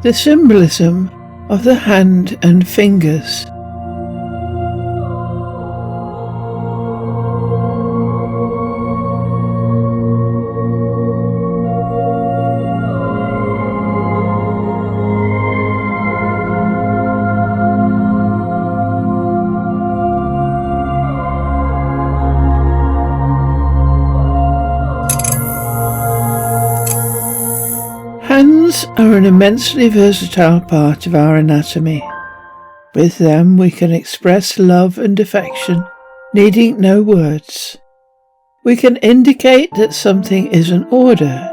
The symbolism of the hand and fingers. Hands are an immensely versatile part of our anatomy. With them we can express love and affection, needing no words. We can indicate that something is in order.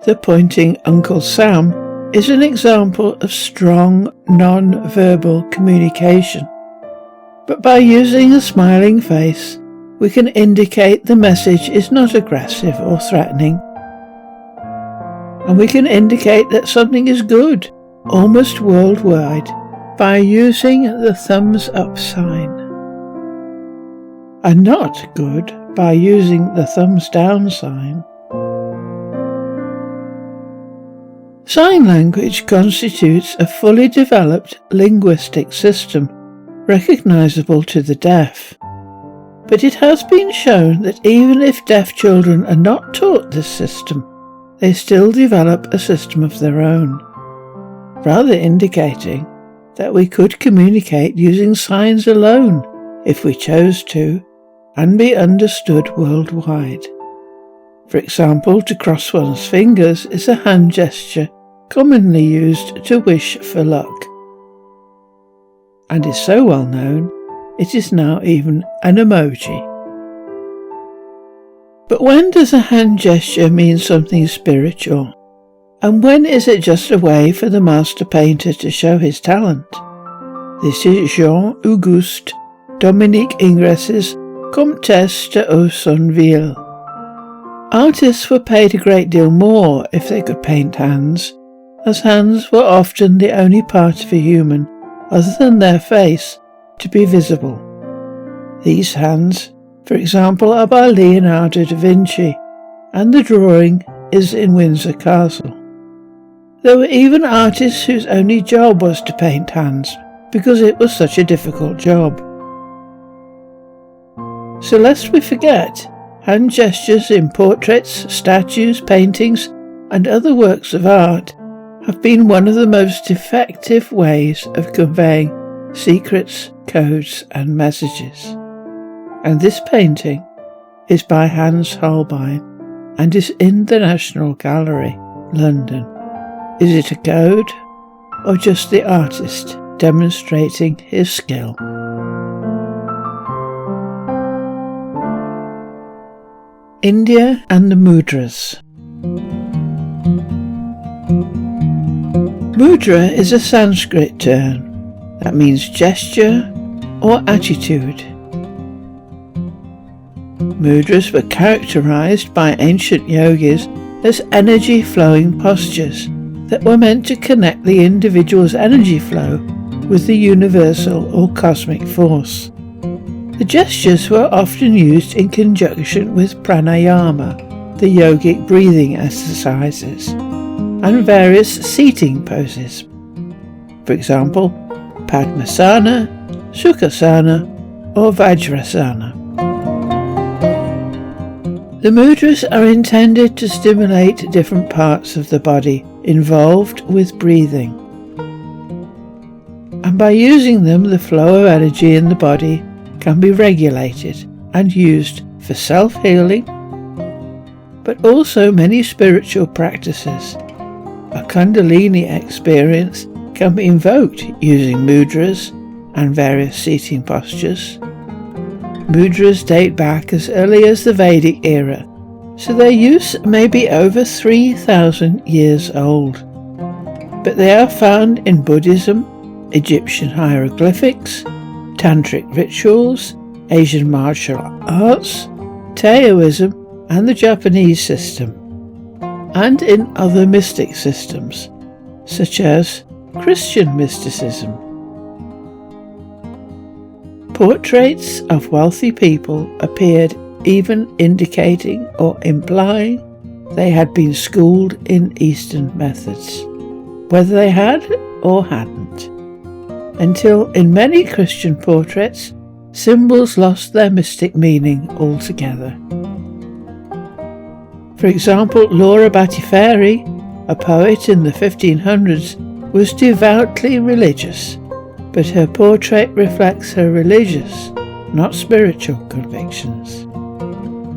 The pointing Uncle Sam is an example of strong, non-verbal communication. But by using a smiling face, we can indicate the message is not aggressive or threatening. And we can indicate that something is good, almost worldwide, by using the thumbs up sign. And not good by using the thumbs down sign. Sign language constitutes a fully developed linguistic system, recognizable to the deaf. But it has been shown that even if deaf children are not taught this system, they still develop a system of their own, rather indicating that we could communicate using signs alone, if we chose to, and be understood worldwide. For example, to cross one's fingers is a hand gesture commonly used to wish for luck, and is so well known it is now even an emoji. But when does a hand gesture mean something spiritual? And when is it just a way for the master painter to show his talent? This is Jean-Auguste Dominique Ingres's Comtesse de Hausonville. Artists were paid a great deal more if they could paint hands, as hands were often the only part of a human, other than their face, to be visible. These hands, for example, are by Leonardo da Vinci, and the drawing is in Windsor Castle. There were even artists whose only job was to paint hands, because it was such a difficult job. So lest we forget, hand gestures in portraits, statues, paintings, and other works of art have been one of the most effective ways of conveying secrets, codes, and messages. And this painting is by Hans Holbein and is in the National Gallery, London. Is it a code, or just the artist demonstrating his skill? India and the Mudras. Mudra is a Sanskrit term that means gesture or attitude. Mudras were characterized by ancient yogis as energy-flowing postures that were meant to connect the individual's energy flow with the universal or cosmic force. The gestures were often used in conjunction with pranayama, the yogic breathing exercises, and various seating poses. For example, Padmasana, Sukhasana, or Vajrasana. The mudras are intended to stimulate different parts of the body involved with breathing. And by using them, the flow of energy in the body can be regulated and used for self-healing, but also many spiritual practices. A Kundalini experience can be invoked using mudras and various seating postures. Mudras date back as early as the Vedic era, so their use may be over 3,000 years old. But they are found in Buddhism, Egyptian hieroglyphics, Tantric rituals, Asian martial arts, Taoism and the Japanese system, and in other mystic systems, such as Christian mysticism. Portraits of wealthy people appeared, even indicating or implying they had been schooled in Eastern methods. whether they had or hadn't, until in many Christian portraits, symbols lost their mystic meaning altogether. For example, Laura Battiferri, a poet in the 1500s, was devoutly religious, but her portrait reflects her religious, not spiritual convictions.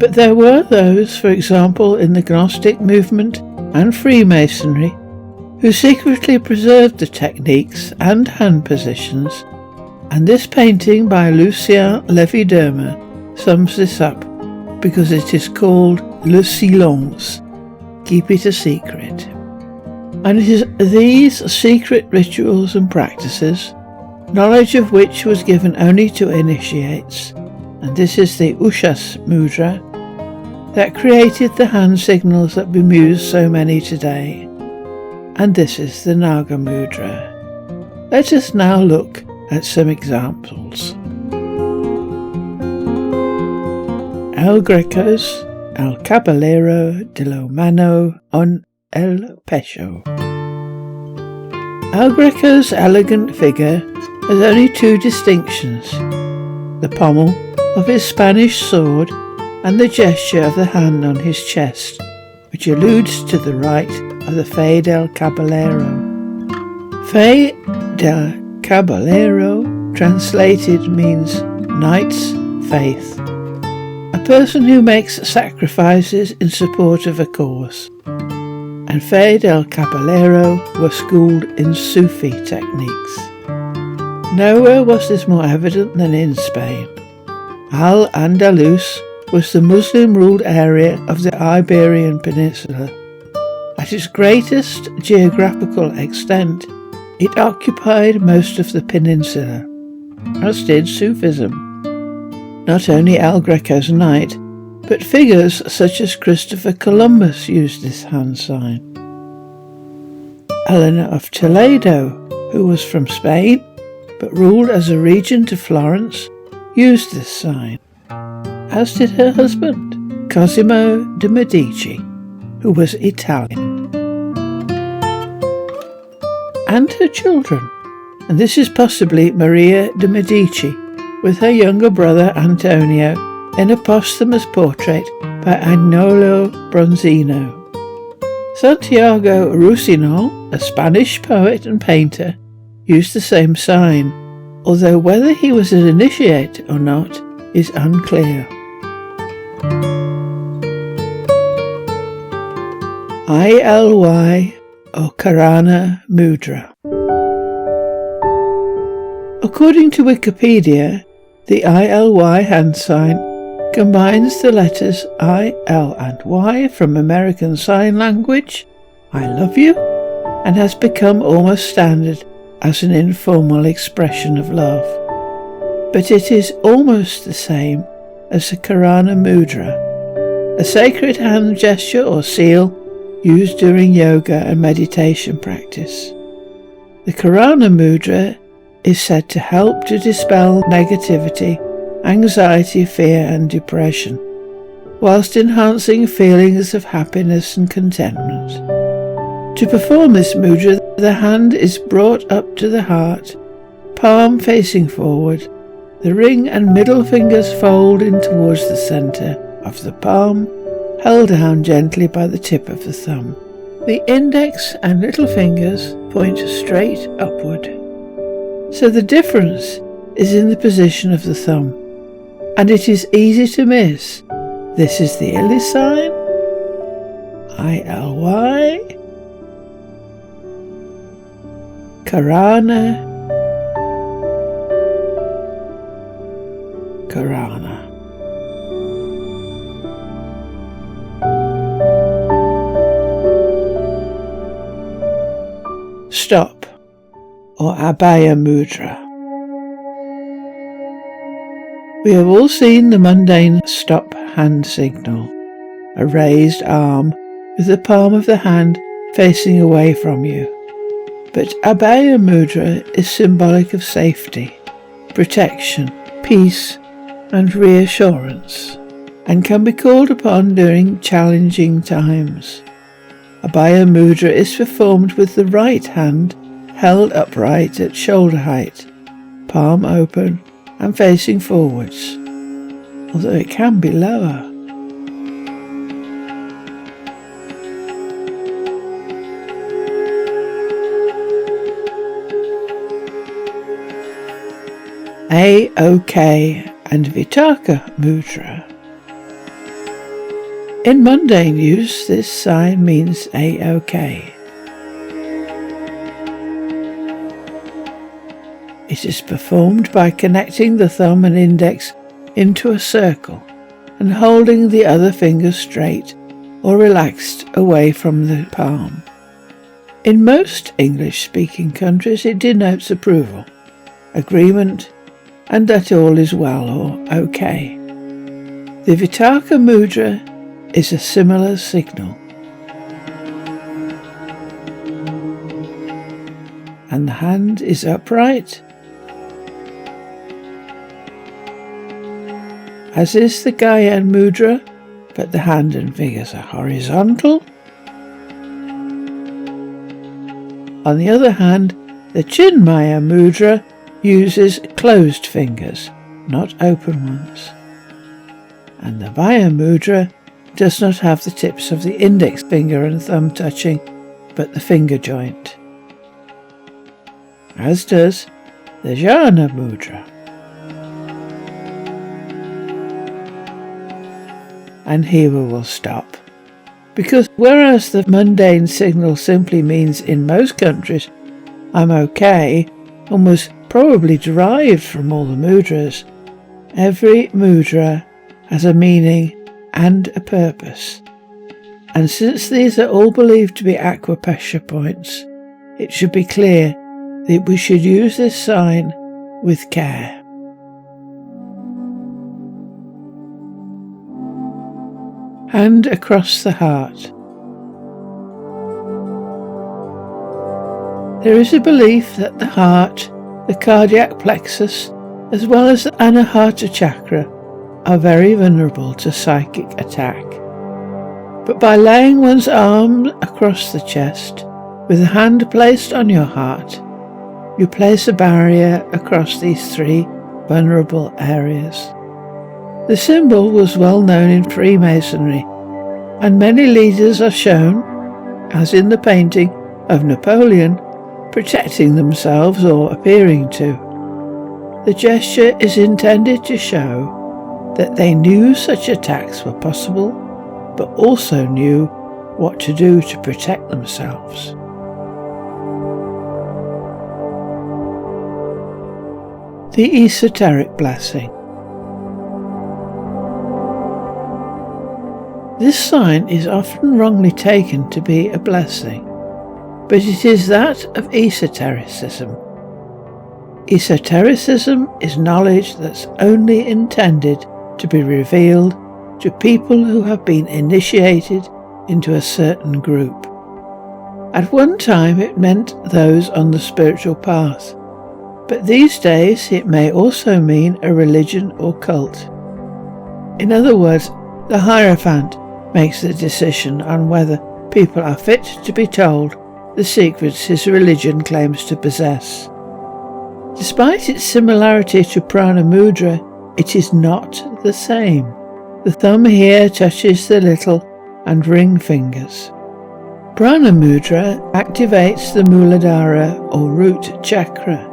But there were those, for example, in the Gnostic movement and Freemasonry, who secretly preserved the techniques and hand positions, and this painting by Lucien Lévy-Dermer sums this up because it is called Le Silence, keep it a secret. And it is these secret rituals and practices, knowledge of which was given only to initiates, and this is the Ushas Mudra, that created the hand signals that bemuse so many today. And this is the Naga Mudra. Let us now look at some examples. El Greco's El Caballero de la Mano on el Pecho. El Greco's elegant figure has only two distinctions: the pommel of his Spanish sword and the gesture of the hand on his chest, which alludes to the rite of the Fe del Caballero. Fe del Caballero, translated, means knight's faith, a person who makes sacrifices in support of a cause. And Fe del Caballero were schooled in Sufi techniques. Nowhere was this more evident than in Spain. Al-Andalus was the Muslim-ruled area of the Iberian Peninsula. At its greatest geographical extent, it occupied most of the peninsula, as did Sufism. Not only El Greco's knight, but figures such as Christopher Columbus used this hand sign. Eleanor of Toledo, who was from Spain, but ruled as a regent of Florence, used this sign, as did her husband, Cosimo de' Medici, who was Italian, and her children, and this is possibly Maria de' Medici, with her younger brother Antonio, in a posthumous portrait by Agnolo Bronzino. Santiago Rusinol, a Spanish poet and painter, used the same sign, although whether he was an initiate or not is unclear. ILY or Karana Mudra. According to Wikipedia, the ILY hand sign combines the letters I, L and Y from American Sign Language, I love you, and has become almost standard as an informal expression of love. But it is almost the same as the Karana Mudra, a sacred hand gesture or seal used during yoga and meditation practice. The Karana Mudra is said to help to dispel negativity, anxiety, fear and depression, whilst enhancing feelings of happiness and contentment. To perform this mudra, the hand is brought up to the heart, palm facing forward, the ring and middle fingers fold in towards the centre of the palm, held down gently by the tip of the thumb. The index and little fingers point straight upward. So the difference is in the position of the thumb, and it is easy to miss. This is the Ili sign, ILY, Karana, Karana. Stop, or Abhaya Mudra. We have all seen the mundane stop hand signal, a raised arm with the palm of the hand facing away from you. But Abhaya Mudra is symbolic of safety, protection, peace and reassurance, and can be called upon during challenging times. Abhaya Mudra is performed with the right hand held upright at shoulder height, palm open and facing forwards, although it can be lower. A-OK and Vitaka Mudra. In mundane use, this sign means A-OK. It is performed by connecting the thumb and index into a circle and holding the other fingers straight or relaxed away from the palm. In most English-speaking countries, it denotes approval, agreement, and that all is well or okay. The Vitaka Mudra is a similar signal. And the hand is upright, as is the Gallagher Mudra, but the hand and fingers are horizontal. On the other hand, the Chinmaya Mudra uses closed fingers, not open ones. And the Abhaya Mudra does not have the tips of the index finger and thumb touching, but the finger joint, as does the Jhana Mudra. And here we will stop, because whereas the mundane signal simply means in most countries I'm okay, and was probably derived from all the mudras, every mudra has a meaning and a purpose. And since these are all believed to be acupressure points, it should be clear that we should use this sign with care. Hand across the heart. There is a belief that the heart, the cardiac plexus, as well as the Anahata chakra, are very vulnerable to psychic attack. But by laying one's arm across the chest, with a hand placed on your heart, you place a barrier across these three vulnerable areas. The symbol was well known in Freemasonry, and many leaders are shown, as in the painting of Napoleon, protecting themselves or appearing to. The gesture is intended to show that they knew such attacks were possible, but also knew what to do to protect themselves. The esoteric blessing. This sign is often wrongly taken to be a blessing, but it is that of esotericism. Esotericism is knowledge that's only intended to be revealed to people who have been initiated into a certain group. At one time it meant those on the spiritual path, but these days it may also mean a religion or cult. In other words, the Hierophant makes the decision on whether people are fit to be told the secrets his religion claims to possess. Despite its similarity to Prana Mudra, it is not the same. The thumb here touches the little and ring fingers. Prana Mudra activates the Muladhara or root chakra,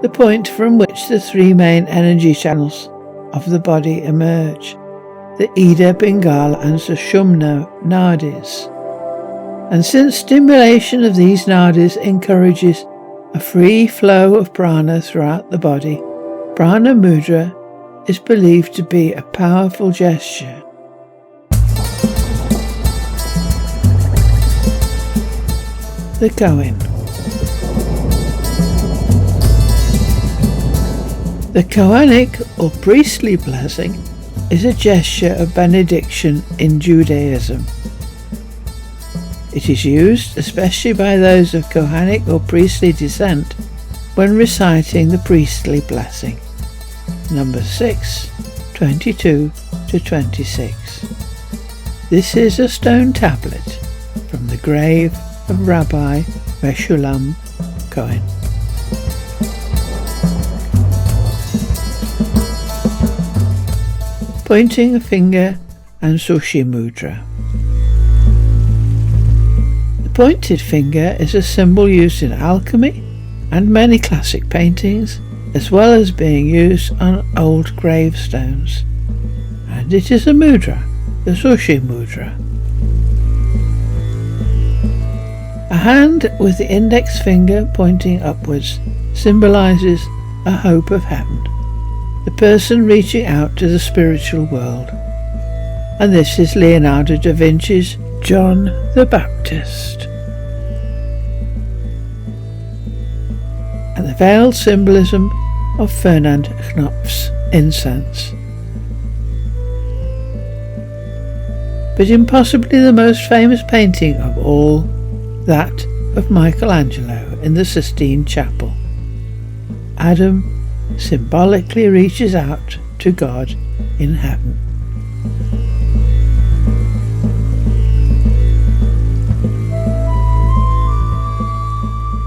the point from which the three main energy channels of the body emerge, the Ida, Pingala and Sushumna nadis. And since stimulation of these nadis encourages a free flow of prana throughout the body, Prana Mudra is believed to be a powerful gesture. The Koan. The Koanic or priestly blessing is a gesture of benediction in Judaism. It is used especially by those of Kohanic or priestly descent when reciting the priestly blessing. Number 6, 22 to 26. This is a stone tablet from the grave of Rabbi Meshulam Cohen. Pointing a finger and Sushi Mudra. The pointed finger is a symbol used in alchemy and many classic paintings, as well as being used on old gravestones. And it is a mudra, the Sushi Mudra. A hand with the index finger pointing upwards symbolises a hope of heaven, the person reaching out to the spiritual world. And this is Leonardo da Vinci's John the Baptist. And the veiled symbolism of Fernand Knopf's incense. But in possibly the most famous painting of all, that of Michelangelo in the Sistine Chapel, Adam symbolically reaches out to God in heaven.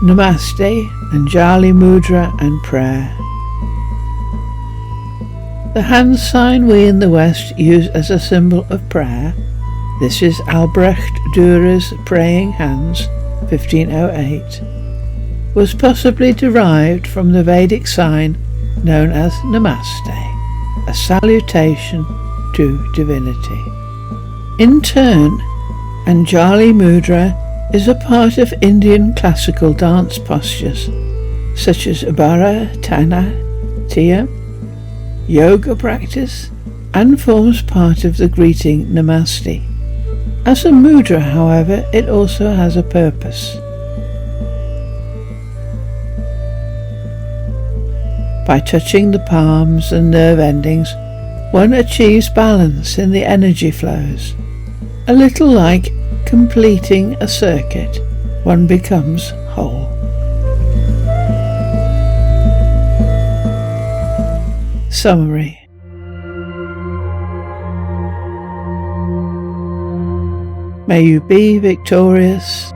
Namaste, Anjali Mudra and Prayer. The hand sign we in the West use as a symbol of prayer, this is Albrecht Dürer's Praying Hands, 1508, was possibly derived from the Vedic sign known as Namaste, a salutation to divinity. In turn, Anjali Mudra is a part of Indian classical dance postures such as Bharatanatyam, yoga practice, and forms part of the greeting Namaste. As a mudra, however, it also has a purpose. By touching the palms and nerve endings, one achieves balance in the energy flows. A little like completing a circuit, one becomes whole. Summary. May you be victorious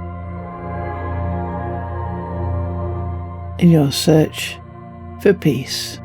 in your search for peace.